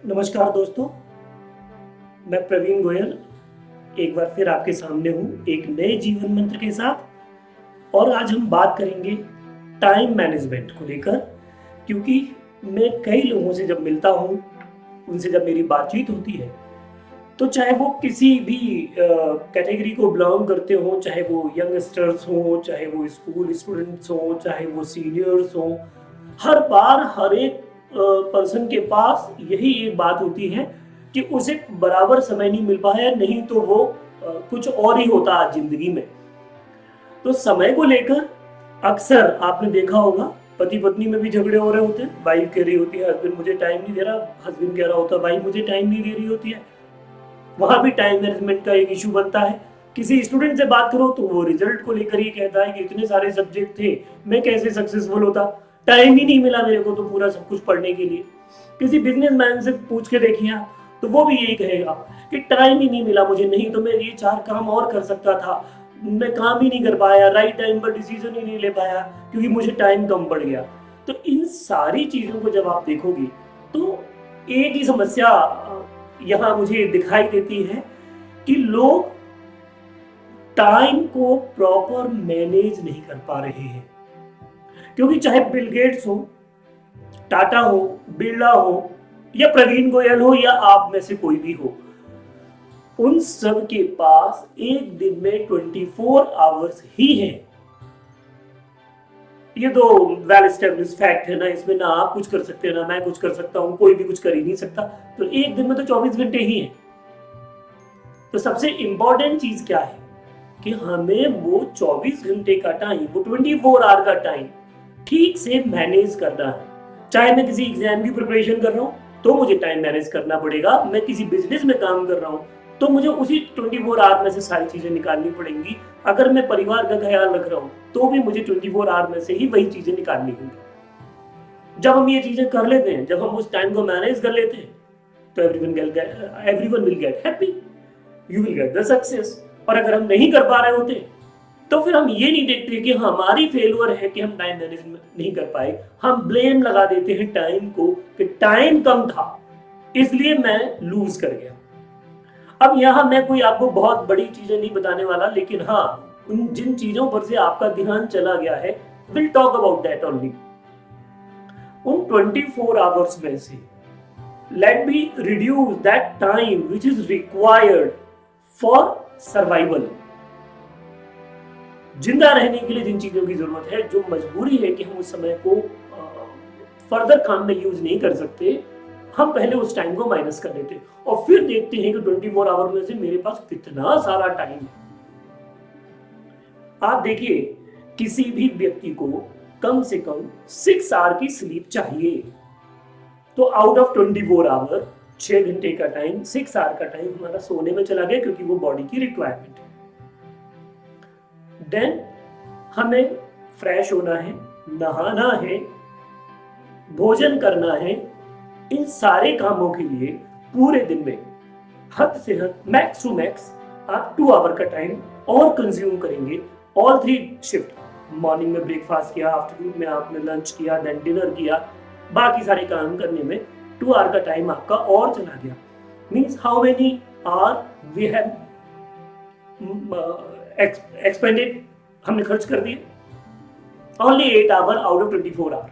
नमस्कार दोस्तों, मैं प्रवीण गोयल एक बार फिर आपके सामने हूँ एक नए जीवन मंत्र के साथ। और आज हम बात करेंगे टाइम मैनेजमेंट को लेकर, क्योंकि मैं कई लोगों से जब मिलता हूँ, उनसे जब मेरी बातचीत होती है, तो चाहे वो किसी भी कैटेगरी को बिलोंग करते हो, चाहे वो यंगस्टर्स हो, चाहे वो स्कूल स्टूडेंट्स हो, चाहे वो सीनियर्स हो, हर बार हर एक पर्सन के पास यही एक बात होती है कि उसे बराबर समय नहीं मिल पाया, नहीं तो वो कुछ और ही होता आज जिंदगी में। तो समय को लेकर अक्सर आपने देखा होगा, पति पत्नी में भी झगड़े हो रहे होते हैं। वाइफ कह रही होती है हस्बैंड मुझे टाइम नहीं दे रहा, हस्बैंड कह रहा होता है वाइफ मुझे टाइम नहीं दे रही होती है। वहां भी टाइम मैनेजमेंट का एक इशू बनता है। किसी स्टूडेंट से बात करो तो वो रिजल्ट को लेकर ये कहता है कि इतने सारे सब्जेक्ट थे, मैं कैसे सक्सेसफुल होता, टाइम ही नहीं मिला मेरे को तो पूरा सब कुछ पढ़ने के लिए। किसी बिजनेसमैन से पूछ के देखिए आप, तो वो भी यही कहेगा कि टाइम ही नहीं मिला मुझे, नहीं तो मैं ये 4 काम और कर सकता था, मैं काम ही नहीं कर पाया, राइट टाइम पर डिसीजन ही नहीं ले पाया क्योंकि मुझे टाइम कम पड़ गया। तो इन सारी चीजों को जब आप देखोगे तो एक ही समस्या यहाँ मुझे दिखाई देती है कि लोग टाइम को प्रॉपर मैनेज नहीं कर पा रहे हैं। क्योंकि चाहे बिल गेट्स हो, टाटा हो, बिरला हो, या प्रवीण गोयल हो, या आप में से कोई भी हो, उन सब के पास एक दिन में 24 आवर्स ही है। ये तो वेल एस्टेब्लिश फैक्ट है ना, इसमें ना आप कुछ कर सकते हैं ना मैं कुछ कर सकता हूं, कोई भी कुछ कर ही नहीं सकता। तो एक दिन में तो 24 घंटे ही है। तो सबसे इंपॉर्टेंट चीज क्या है कि हमें वो 24 घंटे का टाइम, वो 24 आवर का टाइम ठीक से मैनेज करना है। चाहे मैं किसी एग्जाम की प्रिपरेशन कर रहा हूं तो मुझे टाइम मैनेज करना पड़ेगा, मैं किसी बिजनेस में काम कर रहा हूं तो मुझे उसी 24 आवर में से सारी चीजें निकालनी पड़ेंगी। अगर मैं परिवार का ख्याल रख रहा हूं तो भी मुझे 24 आवर में से ही वही चीजें निकालनी होंगी। जब हम ये चीजें कर लेते हैं, जब हम उस टाइम को मैनेज कर लेते हैं, तो everyone will get happy, you will get the success. और अगर हम नहीं कर पा रहे होते तो फिर हम ये नहीं देखते कि हमारी फेलियर है कि हम टाइम मैनेजमेंट नहीं कर पाए, हम ब्लेम लगा देते हैं टाइम को कि टाइम कम था इसलिए मैं लूज कर गया। अब यहां मैं कोई आपको बहुत बड़ी चीजें नहीं बताने वाला, लेकिन हाँ, उन जिन चीजों पर से आपका ध्यान चला गया है, will talk about that only. उन 24 आवर्स में से let me reduce that time which is required for survival. जिंदा रहने के लिए जिन चीजों की जरूरत है, जो मजबूरी है कि हम उस समय को फर्दर काम में यूज नहीं कर सकते, हम पहले उस टाइम को माइनस कर देते और फिर देखते हैं कि 24 आवर में से मेरे पास कितना सारा टाइम है। आप देखिए, किसी भी व्यक्ति को कम से कम 6 आवर की स्लीप चाहिए। तो आउट ऑफ 24 आवर 6 घंटे का टाइम, 6 आवर का टाइम हमारा सोने में चला गया, क्योंकि वो बॉडी की रिक्वायरमेंट है। देन हमें फ्रेश होना है, नहाना है, भोजन करना है। इन सारे कामों के लिए पूरे दिन में हद से हद, मैक्स टू मैक्स आप 2 आवर का टाइम और कंज्यूम करेंगे। ऑल 3 शिफ्ट, मॉर्निंग में ब्रेकफास्ट किया, आफ्टरनून में आपने लंच किया, देन डिनर किया, बाकी सारे काम करने में 2 आवर का टाइम आपका और चला गया। Means how many hour we have expended, हमने खर्च कर दिए, only 8 hour out of 24 hour.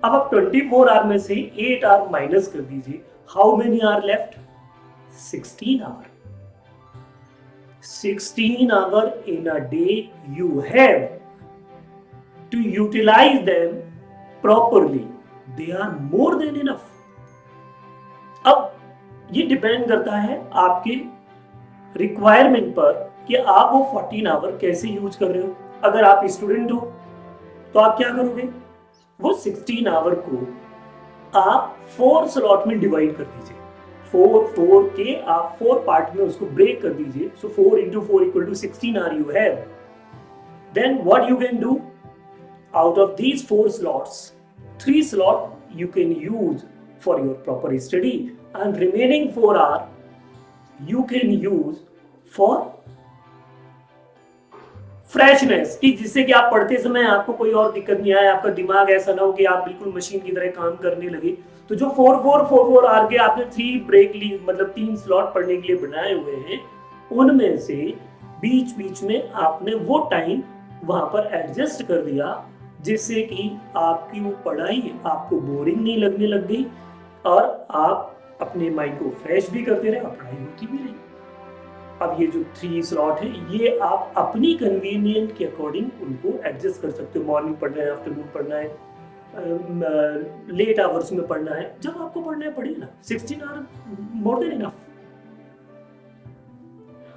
अब आप 24 आवर में से 8 आवर माइनस कर दीजिए, how many hour left? 16 hour. 16 hour in a day you have to utilize them properly. They are more than enough. अब ये डिपेंड करता है आपके रिक्वायरमेंट पर कि आप वो 14 आवर कैसे यूज कर रहे हो। अगर आप स्टूडेंट हो तो आप क्या करोगे, वो 16 आवर को आप 4 स्लॉट में डिवाइड कर दीजिए। 4 के आप 4 पार्ट में उसको ब्रेक कर दीजिए। So 4 into 4 equal to 16 hour you have. Then what you can do, out of these 4 slots, 3 slot you can use for your proper study, and remaining 4 hour you can use for freshness, कि जिससे कि आप पढ़ते समय आपको कोई और दिक्कत नहीं आए, आपका दिमाग ऐसा ना हो कि आप बिल्कुल मशीन की तरह काम करने लगे। तो जो 4 आवर के आपने 3 ब्रेक ली, मतलब 3 स्लॉट पढ़ने के लिए बनाए हुए हैं, उनमें से बीच बीच में आपने वो टाइम वहां पर एडजस्ट कर दिया, जिससे कि आपकी वो पढ़ाई आपको बोरिंग नहीं लगने लग गई और आप अपने माइंड को फ्रेश भी करते रहे और पढ़ाई होती भी रही। अब ये जो 3 स्लॉट है, ये आप अपनी कन्वीनियंट के अकॉर्डिंग उनको एडजस्ट कर सकते हो। मॉर्निंग पढ़ना है, आफ्टरनून पढ़ना है, लेट आवर्स में पढ़ना है, जब आपको पढ़ना है पढ़िए ना। 16 आवर मोर देन इनफ।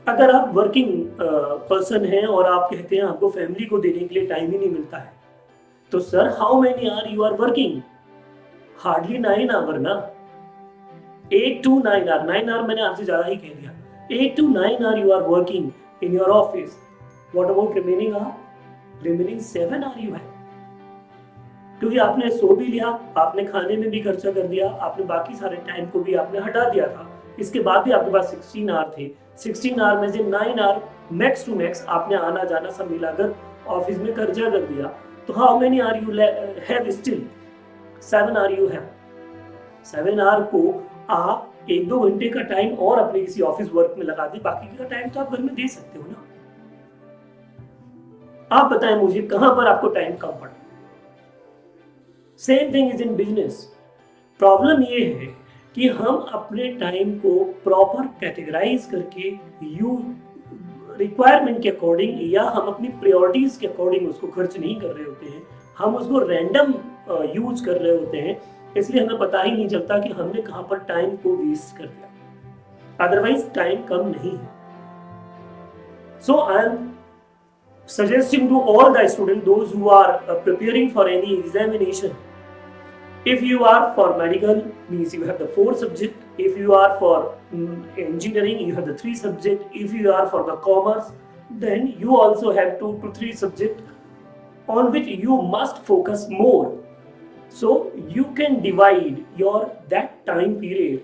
अगर आप वर्किंग पर्सन हैं और आप कहते हैं आपको फैमिली को देने के लिए टाइम ही नहीं मिलता है, तो sir how many hour you are working? Hardly 9 hour ना। 8 to 9 आवर, 9 आवर मैंने आपसे ज्यादा ही कह दिया। 8 to 9 hour you are working in your office. What about remaining hour? Remaining 7 hour you have, क्योंकि आपने सो भी लिया, आपने खाने में भी खर्चा कर दिया, आपने बाकी सारे टाइम को भी आपने हटा दिया था, इसके बाद भी आपके पास 16 आवर थे। 16 आवर में से 9 आवर मैक्स टू मैक्स आपने आना जाना सब मिलाकर ऑफिस में खर्चा कर दिया। तो how many hour you have still? 7 hour you have. 7 hour को आप 1-2 घंटे का टाइम और अपने किसी ऑफिस वर्क में लगा दें, बाकी का टाइम तो आप घर में दे सकते हो ना। आप बताएं मुझे कहां पर आपको टाइम कम पड़ा। Same thing is in business. Problem ये है कि हम अपने टाइम को प्रॉपर कैटेगराइज करके रिक्वायरमेंट के अकॉर्डिंग या हम अपनी प्रायोरिटीज के अकॉर्डिंग उसको खर्च नहीं कर रहे होते हैं, हम उसको रैंडम यूज कर रहे होते हैं, इसलिए हमें पता ही नहीं चलता कि हमने कहां पर टाइम को वेस्ट कर दिया। अदरवाइज टाइम कम नहीं है। So I am suggesting to all the students, those who are preparing for any examination, if you are for medical, means you have the 4 subject. If you are for engineering, you have the 3 subject. If you are for the commerce, then you also have 2 to 3 subject on which you must focus more, so you can divide your that time period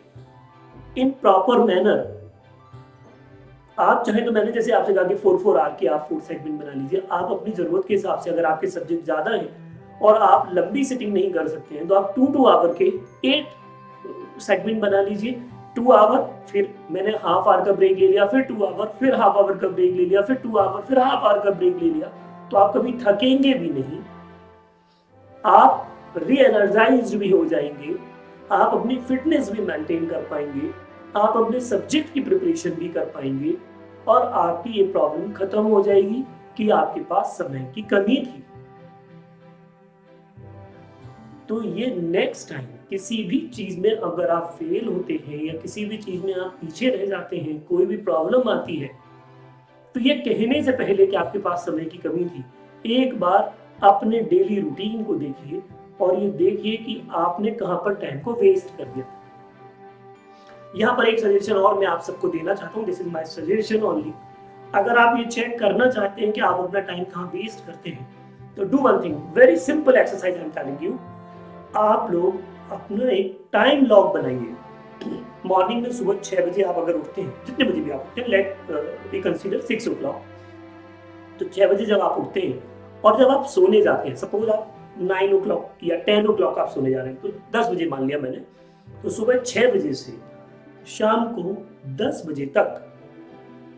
in proper manner. आप चाहे तो मैंने जैसे आपसे कहा कि 4 our के आप 4 सेगमेंट बना लीजिए। आप अपनी जरूरत के हिसाब से, अगर आपके सब्जेक्ट ज्यादा हैं और आप लंबी सिटिंग नहीं कर सकते हैं, तो आप 2 आवर के 8 सेगमेंट बना लीजिए। 2 आवर, फिर मैंने हाफ आवर का ब्रेक ले लिया, फिर 2 आवर, फिर हाफ आवर का ब्रेक ले लिया, फिर 2 आवर, फिर हाफ आवर का ब्रेक ले लिया, तो आप कभी थकेंगे भी नहीं, आप री एनर्जाइज्ड भी हो जाएंगे, आप अपनी फिटनेस भी मेंटेन कर पाएंगे, आप अपने सब्जेक्ट की प्रिपरेशन भी कर पाएंगे और आपकी ये प्रॉब्लम खत्म हो जाएगी कि आपके पास समय की कमी थी। तो ये नेक्स्ट टाइम किसी भी चीज में अगर आप फेल होते हैं या किसी भी चीज में आप पीछे रह जाते हैं, कोई भी प्रॉब्लम आती है, तो ये कहने से पहले कि आपके पास समय की कमी थी, एक बार अपने डेली रूटीन को देखिए और ये देखिए कि आपने कहां पर टाइम को वेस्ट कर दिया। यहाँ पर एक सजेशन और मैं आप सबको देना चाहता हूँ, this is my suggestion only. अगर आप ये चेक करना चाहते हैं कि आप अपना टाइम कहाँ वेस्ट करते हैं, तो do one thing, very simple exercise I am telling you. आप लोग अपना एक टाइम लॉग बनाइए। मॉर्निंग में सुबह 6 बजे आप अगर उठते हैं, जितने बजे भी आप उठते हैं, लेट वी कंसीडर 6 o'clock, तो 6 बजे जब आप उठते हैं और जब आप सोने जाते हैं, सपोज आप 9 o'clock या 10 o'clock आप सोने जा रहे हैं, तो 10 बजे मान लिया मैंने, तो सुबह 6 बजे से शाम को 10 बजे तक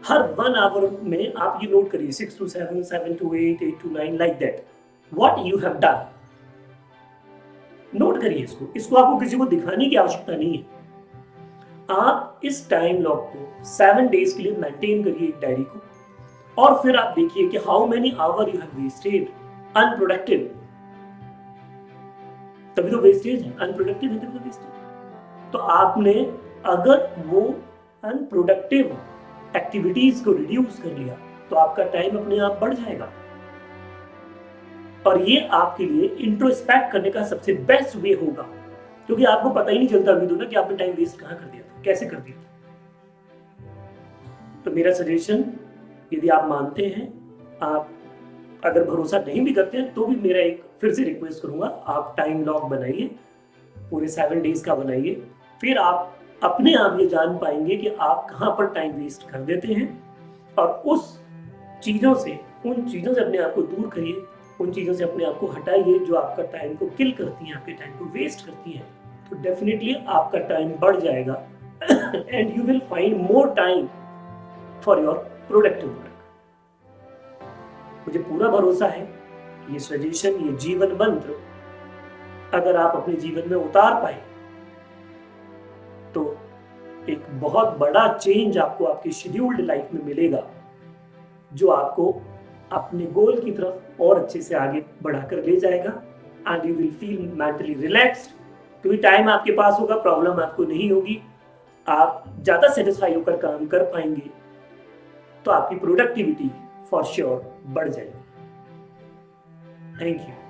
हर 1 आवर में आप ये नोट करिए, 6 to 7, 7 to 8, 8 to 9, like that, what you have done. Note करिए इसको आपको किसी को दिखाने की आवश्यकता नहीं है। आप इस टाइम लॉग को 7 डेज के लिए मेंटेन करिए एक डायरी को, और फिर आप देखिए कि how many hour you have wasted unproductive. तभी तो वेस्टेज है, अनप्रोडक्टिव है तभी तो वेस्टेज। तो आपने अगर वो अनप्रोडक्टिव एक्टिविटीज को रिड्यूस कर लिया, तो आपका टाइम अपने आप बढ़ जाएगा। और ये आपके लिए इंट्रोस्पेक्ट करने का सबसे बेस्ट वे होगा, क्योंकि आपको पता ही नहीं चलता अभी तो ना कि आपने टाइम वेस्ट कहां कर दिया था, कैसे कर दिया था। तो मेरा सजेशन, यदि आप मानते हैं, आप अगर भरोसा नहीं भी करते हैं, तो भी मेरा एक फिर से रिक्वेस्ट करूंगा, आप टाइम लॉग बनाइए, पूरे 7 डेज का बनाइए। फिर आप अपने आप ये जान पाएंगे कि आप कहां पर टाइम वेस्ट कर देते हैं, और उस चीजों से, उन चीजों से अपने आप को दूर करिए, उन चीजों से अपने आप को हटाइए जो आपका टाइम को किल करती हैं, आपके टाइम को वेस्ट करती हैं, तो डेफिनेटली आपका टाइम बढ़ जाएगा and you will find more time for your productive work. मुझे पूरा भरोसा है ये सजेशन, ये जीवन मंत्र अगर आप अपने जीवन में उतार पाए तो एक बहुत बड़ा चेंज आपको आपकी शेड्यूल्ड लाइफ में मिलेगा, जो आपको अपने गोल की तरफ और अच्छे से आगे बढ़ाकर ले जाएगा and you will feel mentally relaxed, क्योंकि टाइम आपके पास होगा, प्रॉब्लम आपको नहीं होगी, आप ज्यादा सेटिस्फाई होकर काम कर पाएंगे, तो आपकी प्रोडक्टिविटी फॉर श्योर बढ़ जाएगी। Thank you.